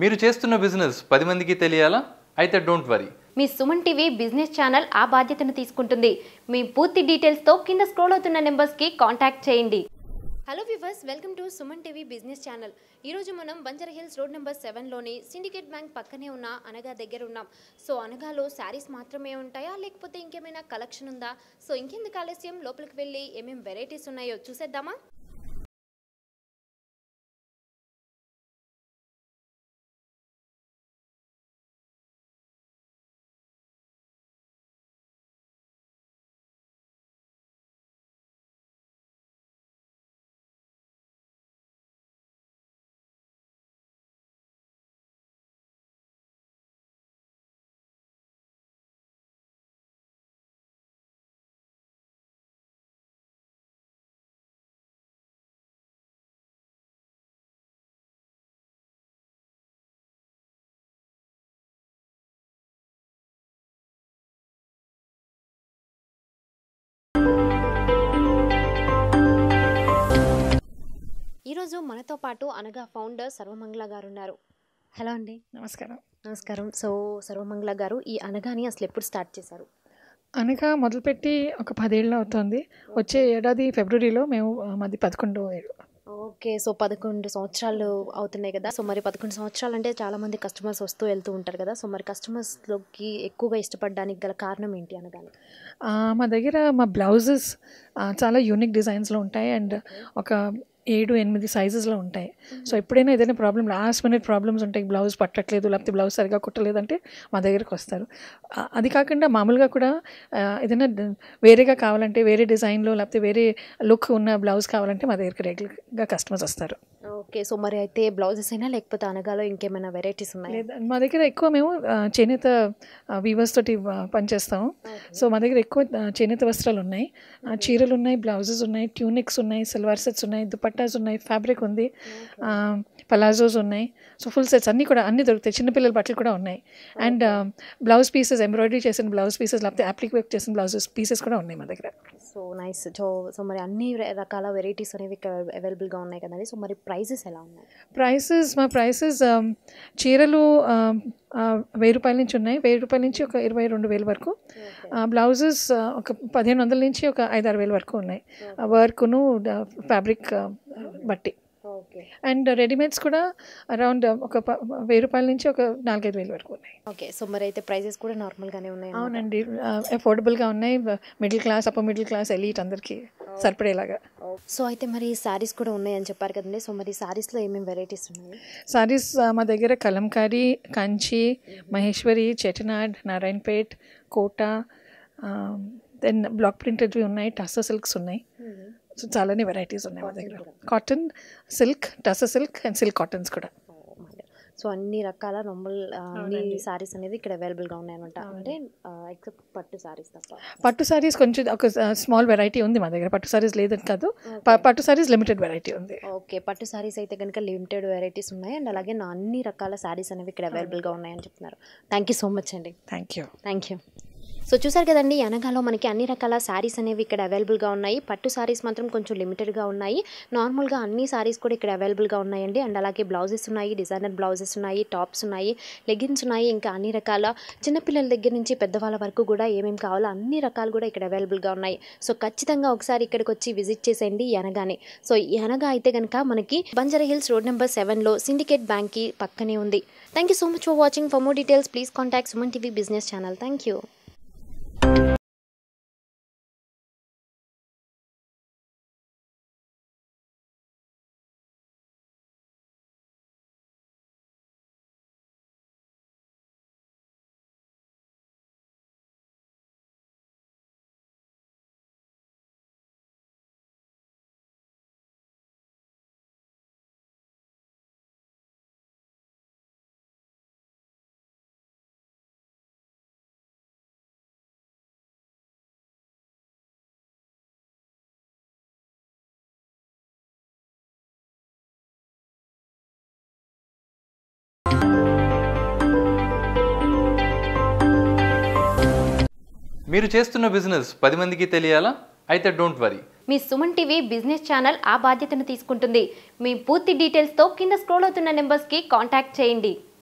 మీరు చేస్తున్న బిజినెస్ 10 మందికి తెలియాలా? అయితే don't worry. Me Suman TV business channel ఆ బాధ్యతను తీసుకుంటుంది. మీ పూర్తి డీటెయిల్స్ తో కింద స్క్రోల్ అవుతున్న నెంబర్స్ కి కాంటాక్ట్ చేయండి. Hello viewers, welcome to Suman TV business channel. ఈరోజు మనం బంజారాహిల్స్ రోడ్ నెంబర్ 7లోని సిండికేట్ బ్యాంక్ పక్కనే ఉన్న అనగా దగ్గర ఉన్నాం. సో అనగాలో శారీస్ మాత్రమే ఉంటాయా లేకపోతే ఇంకేమైనా కలెక్షన్ ఉందా? సో ఇంకెందుకు ఆలస్యం, లోపలికి వెళ్ళి ఏమేం వెరైటీస్ ఉన్నాయో చూసేద్దామా? ఈరోజు మనతో పాటు అనగా ఫౌండర్ సర్వమంగళ గారు ఉన్నారు. హలో అండి. నమస్కారం. సో సర్వమంగళ గారు, ఈ అనగాని అసలు ఎప్పుడు స్టార్ట్ చేశారు? అనగా మొదలుపెట్టి ఒక 10 ఏళ్ళు అవుతుంది. వచ్చే ఏడాది ఫిబ్రవరిలో మేము మాది 11వ ఏడు. ఓకే. సో 11 సంవత్సరాలు అవుతున్నాయి కదా. సో మరి 11 సంవత్సరాలు అంటే చాలామంది కస్టమర్స్ వస్తూ వెళ్తూ ఉంటారు కదా. సో మరి కస్టమర్స్లోకి ఎక్కువగా ఇష్టపడడానికి గల కారణం ఏంటి అనగాని? మా దగ్గర మా బ్లౌజెస్ చాలా యూనిక్ డిజైన్స్లో ఉంటాయి అండ్ ఒక 7-8 సైజెస్లో ఉంటాయి. సో ఎప్పుడైనా ఏదైనా ప్రాబ్లమ్, లాస్ట్ మినిట్ ప్రాబ్లమ్స్ ఉంటాయి, బ్లౌజ్ పట్టట్లేదు లేకపోతే బ్లౌజ్ సరిగా కుట్టలేదంటే మా దగ్గరకు వస్తారు. అది కాకుండా మామూలుగా కూడా ఏదైనా వేరేగా కావాలంటే, వేరే డిజైన్లో లేకపోతే వేరే లుక్ ఉన్న బ్లౌజ్ కావాలంటే మా దగ్గరికి రెగ్యులర్గా కస్టమర్స్ వస్తారు. ఓకే. సో మరి అయితే బ్లౌజెస్ అయినా లేకపోతే అనగాలో ఇంకేమైనా వెరైటీస్ ఉన్నాయి? లేదా మా దగ్గర ఎక్కువ మేము చేనేత వీవర్స్ తోటి పనిచేస్తాము. సో మా దగ్గర ఎక్కువ చేనేత వస్త్రాలు ఉన్నాయి, చీరలు ఉన్నాయి, బ్లౌజెస్ ఉన్నాయి, ట్యూనిక్స్ ఉన్నాయి, సిల్వర్ సెట్స్ ఉన్నాయి, దుపట్టాస్ ఉన్నాయి, ఫ్యాబ్రిక్ ఉంది, పలాజోస్ ఉన్నాయి. సో ఫుల్ సెట్స్ అన్నీ దొరుకుతాయి. చిన్నపిల్లల బట్టలు కూడా ఉన్నాయి అండ్ బ్లౌజ్ పీసెస్, ఎంబ్రాయిడరీ చేసిన బ్లౌజ్ పీసెస్ లేకపోతే అప్లిక్ వర్క్ చేసిన బ్లౌజెస్ పీసెస్ కూడా ఉన్నాయి మా దగ్గర. So nice. సో మరి అన్ని రకాల వెరైటీస్ అనేవి ఇక్కడ అవైలబుల్గా ఉన్నాయి కదండి. సో మరి ప్రైజెస్ ఎలా ఉన్నాయి? మా ప్రైసెస్ చీరలు 1000 రూపాయల నుంచి ఉన్నాయి, 1000 రూపాయల నుంచి ఒక 22,000 వరకు. బ్లౌజెస్ ఒక 1500 నుంచి ఒక 5-6 వేల వరకు ఉన్నాయి, వర్క్ను ఫ్యాబ్రిక్ బట్టి. అండ్ రెడీమేడ్స్ కూడా అరౌండ్ ఒక 1000 రూపాయల నుంచి ఒక 4-5 వేల వరకు ఉన్నాయి. ఓకే. సో మరి అయితే ప్రైజెస్ కూడా నార్మల్గానే ఉన్నాయి? అవునండి, అఫోర్డబుల్గా ఉన్నాయి. Middle class, upper middle class, elite అందరికీ సరిపడేలాగా. సో అయితే మరి శారీస్ కూడా ఉన్నాయని చెప్పారు కదండి. సో మరి శారీస్లో ఏమేమి వెరైటీస్ ఉన్నాయి? శారీస్ మా దగ్గర కలంకారీ, కంచి, మహేశ్వరి, చెటినాడ్, నారాయణపేట్, కోటా, దెన్ బ్లాక్ ప్రింటెడ్వి ఉన్నాయి, టస్సర్ సిల్క్స్ ఉన్నాయి. సో చాలానే వెరైటీస్ ఉన్నాయి మా దగ్గర. Cotton, silk, tussar silk and silk cottons కూడా. సో అన్ని రకాల నార్మల్ అన్ని శారీస్ అనేది ఇక్కడ అవైలబుల్గా ఉన్నాయన్నమాట. అంటే ఎక్సెప్ట్ పట్టు శారీస్ తప్ప. పట్టు శారీస్ కొంచెం ఒక స్మాల్ వెరైటీ ఉంది మా దగ్గర. పట్టు శారీస్ లేదని కాదు, పట్టు శారీస్ లిమిటెడ్ వెరైటీ ఉంది. ఓకే. పట్టు శారీస్ అయితే కనుక లిమిటెడ్ వెరైటీస్ ఉన్నాయి అండ్ అలాగే అన్ని రకాల శారీస్ అనేవి ఇక్కడ అవైలబుల్గా ఉన్నాయని చెప్తున్నారు. థ్యాంక్ యూ సో మచ్ అండి. Thank you. సో చూసారు కదండి, అనగాలో మనకి అన్ని రకాల శారీస్ అనేవి ఇక్కడ అవైలబుల్గా ఉన్నాయి. పట్టు శారీస్ మాత్రం కొంచెం లిమిటెడ్గా ఉన్నాయి. నార్మల్గా అన్ని శారీస్ కూడా ఇక్కడ అవైలబుల్గా ఉన్నాయండి. అండ్ అలాగే బ్లౌజెస్ ఉన్నాయి, డిజైనర్ బ్లౌజెస్ ఉన్నాయి, టాప్స్ ఉన్నాయి, లెగిన్స్ ఉన్నాయి, ఇంకా అన్ని రకాల చిన్నపిల్లల దగ్గర నుంచి పెద్దవాళ్ళ వరకు కూడా ఏమేమి కావాలో అన్ని రకాలు కూడా ఇక్కడ అవైలబుల్గా ఉన్నాయి. సో ఖచ్చితంగా ఒకసారి ఇక్కడికి వచ్చి విజిట్ చేసేయండి ఈ అనగానే. సో ఈ అనగా అయితే కనుక మనకి బంజారాహిల్స్ రోడ్ నెంబర్ 7లో సిండికేట్ బ్యాంక్కి పక్కనే ఉంది. Thank you so much for watching. For more details please contact Suman TV business channel. Thank you. మీరు చేస్తున్న బిజినెస్ 10 మందికి తెలియాలా? అయితే don't worry. Me Suman TV business channel ఆ బాధ్యతను తీసుకుంటుంది. మీ పూర్తి డీటెయిల్స్తో కింద స్క్రోల్ అవుతున్న నెంబర్స్కి కాంటాక్ట్ చేయండి.